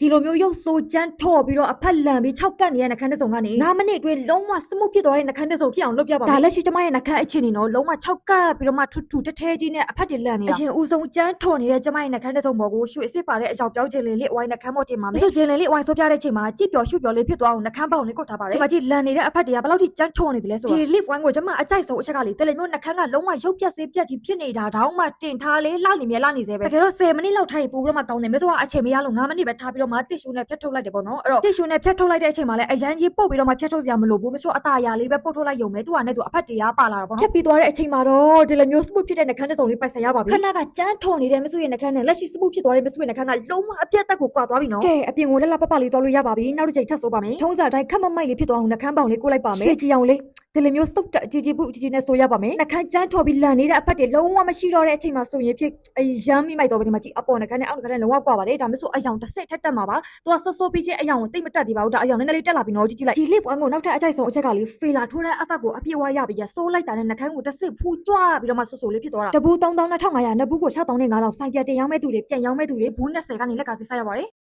ဒီလိုမျိုးရုပ်ဆိုးကြမ်းထော်ပြီးတော့အဖက်လန်ပြီး6ကတ်နေတဲ့နှခမ်းတစ်စုံကနေ9မိနစ်အတွင်းလုံးဝစမှုဖြစ်သွားတဲ့နှခမ်းတစ်စုံဖြစ်အောင်လုပ်ပြပါမယ်ဒါလက်ရှိကျမရဲ့နှခမ်းအခြေအနေနော်လုံးဝ6ကတ်ပြီးတော့မှထူထူတဲကြီးနဲ့အဖက်တွေလန်နေတာအရင်ဦးဆုံးကြမ်းထော်နေတဲ့ကျမရဲ့နှခမ်းတစ်စုံပေါ်ကိုရွှေအစ်စ်ပါတဲ့အကြောင်းပြောခြင်းလေးဝိုင်းနှခမ်းပေါ်တင်ပါမယ်ဆိုခြင်းလေးဝိုင်းဆိုပြတဲ့ချိန်မှာကြည့်ပျော်ရှုပျော်လေးဖြစ်သွားအောင်နှခမ်းပေါင်လေးကုတ်ထားပါတယ်ကျမကြည့်လန်နေတဲ့အဖက်တွေကဘယ်လောက်ထိကြမ်းထော်နေတယ်လဲဆိုတာဒီ lift ဝိုင်းကိုကျမအကြိုက်ဆုံးအချက်ကလေတယ်လေမျိုးနှခမ်းကလုံးဝရုပ်ပြက်စေးပြက်ကြီးဖြစ်နေတာတောင်းမှတင်ထားလေးလှနေမြဲလှနေစေပဲတကယ်တော့10မိနစ်လောက်ထားရင်ပို့ပြီးတော့မှကောင်းတယ်မဲဆိုအချိန်မရလို့9မိနစ်ပဲထားပြီးတော့မှတစ်ရှူနဲ့ဖြတ်ထုတ်လိုက်တယ်ပေါ့နော်အဲ့တော့တစ်ရှူနဲ့ဖြတ်ထုတ်လိုက်တဲ့အချိန်မှာလည်းအရန်ကြီးပို့ပြီးတော့မှဖြတ်ထုတ်စရာမလိုဘူးမဲဆိုအตาရလေးပဲပို့ထုတ်လိုက်ရုံပဲသူကနဲ့သူအဖက်တရားပါလာတာပေါ့နော်ဖြတ်ပြီးသွားတဲ့အချိန်မှာတော့ဒီလိုမျိုးစမှုဖြစ်တဲ့နှခမ်းတစ်စုံလေးပိုက်ဆိုင်ရပါပြီခဏကကြမ်းထုံနေတဲ့မဲဆိုရဲ့နှခမ်းနဲ့လက်ရှိစမှုဖြစ်သွားတဲ့မဲဆိုရဲ့နှခမ်းကလုံးဝအပြတ်တက်ကိုကွာသွားပြီနော်ကဲအပြင်ကိုလက်လက်ပပလေးသွားလို့ရပါပြီနောက်တစ်ချိန်ထပ်ဆိုပါမယ်ထုံးစံတိုင်းခက်မမိုက်လေးဖြစ်သွားအောင်နှခမ်းပေါင်လေးကိုလိုက်ပါမယ်ရွှေကြည်အောင်လေးဒီလိုမျိုးစုပ်တက်ကြီးဘူးကြီးနဲ့ဆိုရပါမယ်နှခမ်းကြမ်းထော်ပြီးလန်နေတဲ့အဖက်တွေလုံးဝမရှိတော့တဲ့အချိန်မှာဆိုရင်ဖြစ်ရမ်းမိမိုက်တော့ဘယ်ဒီမှာကြည့်အပေါ်နှခမ်းနဲ့အောက်နှခမ်းနဲ့လုံးဝကွာပါတယ်ဒါမျိုးဆိုအယောင်တစ်ဆင့်ထက်တက်မှာပါသူကဆော့ပြီးချင်းအယောင်ကိုတိတ်မတက်သေးပါဘူးဒါအယောင်နည်းနည်းလေးတက်လာပြီးတော့ကြည့်လိုက်ဒီ lift ဝမ်းကိုနောက်ထပ်အကြိုက်ဆုံးအချက်ကလေးဖေလာထိုးတဲ့အဖက်ကိုအပြည့်ဝရပြီးဆိုးလိုက်တာနဲ့နှခမ်းကိုတစ်ဆင့်ဖူးကြွပြီးတော့မှဆိုးလေးဖြစ်သွားတာတဘူး32,500နှစ်ဘူးကို6500စိုင်ပြတ်တင်ရောင်းမဲ့သူတွေပြန်ရောင်းမဲ့သူတွေဘူး20ကနေလက်ကစီဆိုင်ရပါတယ်